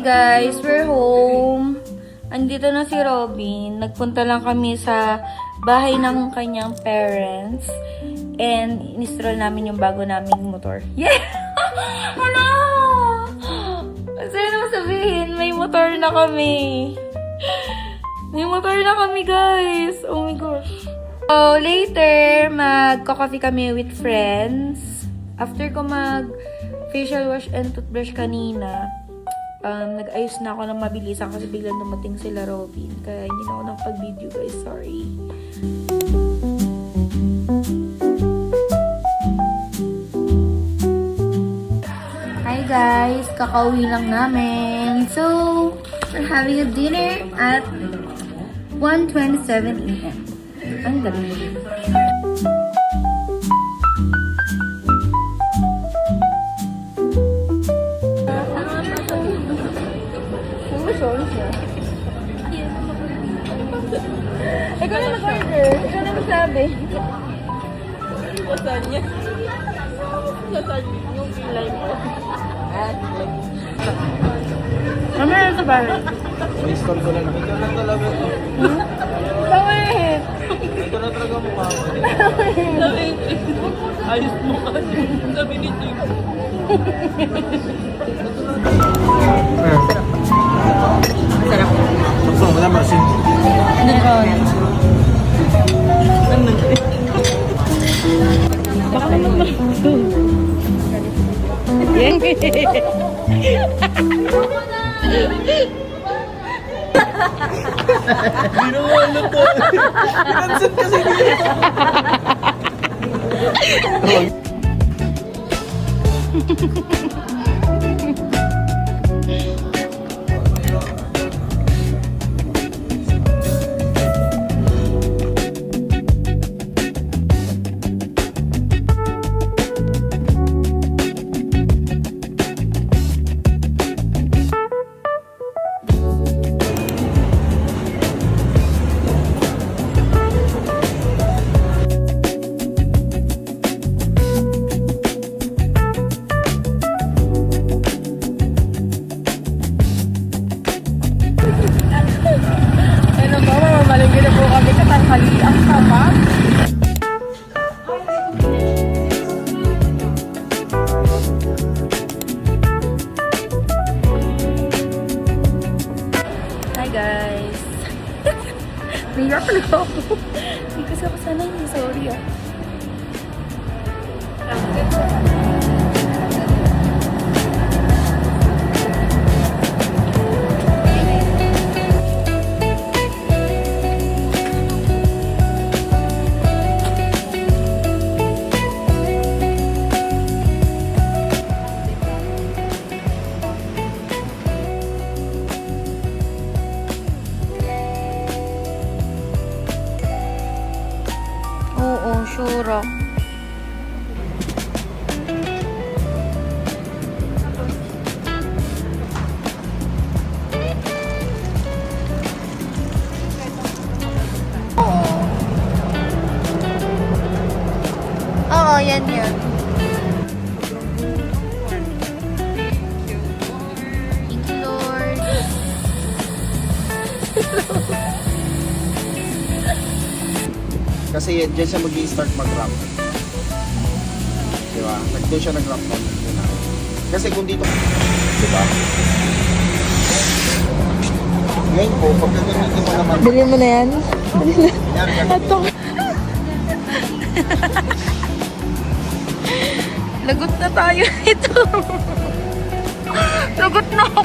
Guys, we're home. Andito na si Robin. Nagpunta lang kami sa bahay ng kanyang parents. And in-install namin yung bago naming motor. Yeah! Ano? Sa'yo naman sabihin, may motor na kami. May motor na kami, guys. Oh my gosh. So, later, magko-coffee kami with friends. After ko mag-facial wash and toothbrush kanina, nag-ayos na ako ng mabilisan kasi biglang dumating sila Robin. Kaya hindi na ako nakapag-video, guys. Sorry. Hi, guys. Kakauwi lang namin. So, we're having a dinner at 1:27 a.m. Ang galing. Ikaw na nag-order. Ikaw na nagsabi. Saan niya? Saan yung pilay mo? Ano na sa bahay? Install ko na lang. Ikaw na talaga ito. Bakit? Ito na talaga mukha ko. Ayos mo kasi. Sabi ni Jim. Sarap. Gusto mo na masin? Baka naman masin. Hindi na wala to. Pinansin kasi dito. Ang sama. Hi guys. Naiyak na ako. Hindi kasi ako sanay. Sorry ah. Oo, sure. Oo, yan yan. Thank you, Lord. Kasi dyan siya mag-i-start mag-ramp. Diba? Doon siya nag-ramp down. Kasi kung dito, diba? Ngayon po, pag gagamitin mo naman, Bilhin mo na yan? Ito. Lagot na tayo ito. Lagot na ako.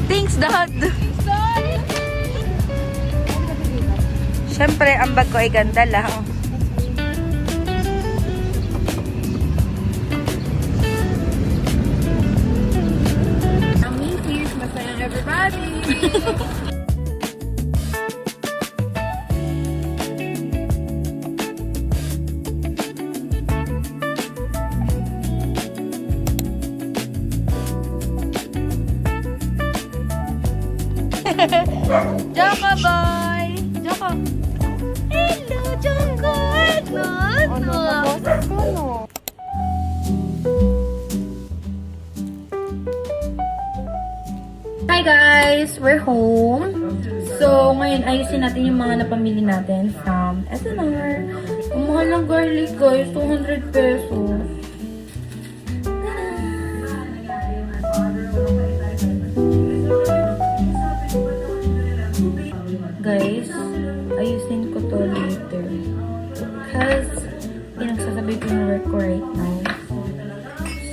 Thanks, Dad. Siyempre, ang bag ko ay ganda lang. Cheers, masaya everybody! guys! We're home. So, ngayon ayusin natin yung mga napamili natin from SNR. Ang mahal ng garlic guys, 200 pesos. Guys, ayusin ko to later. Because, pinagsasabi ko yung work ko right now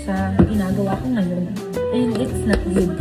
sa ginagawa ko ngayon. And it's not good.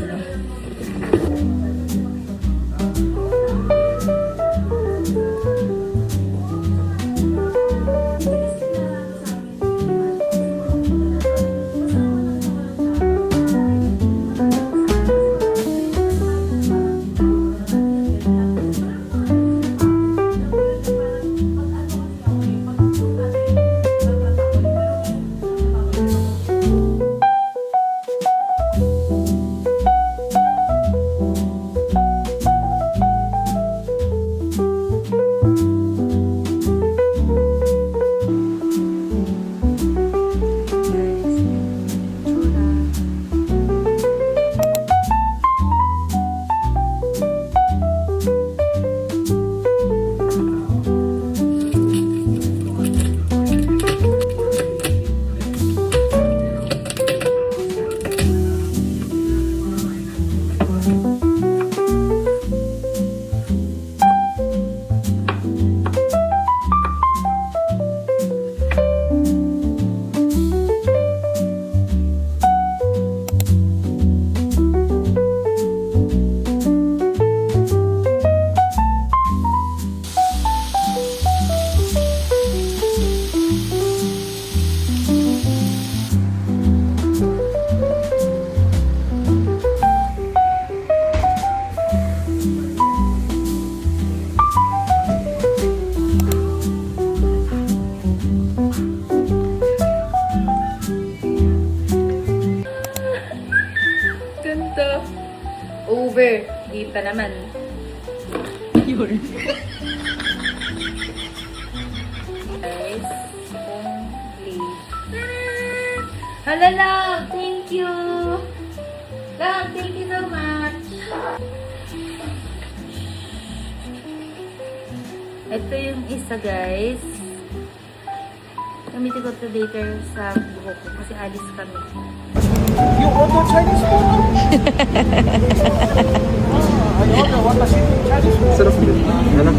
Ganda. Over. Di pa naman. Yun. Guys, complete. Hala lang! Thank you! Love, thank you so much! Ito yung isa, guys. Gamitin ko ito later sa buhok ko kasi alis kami. You order Chinese food? I order what Chinese food. Sarap din. Ano?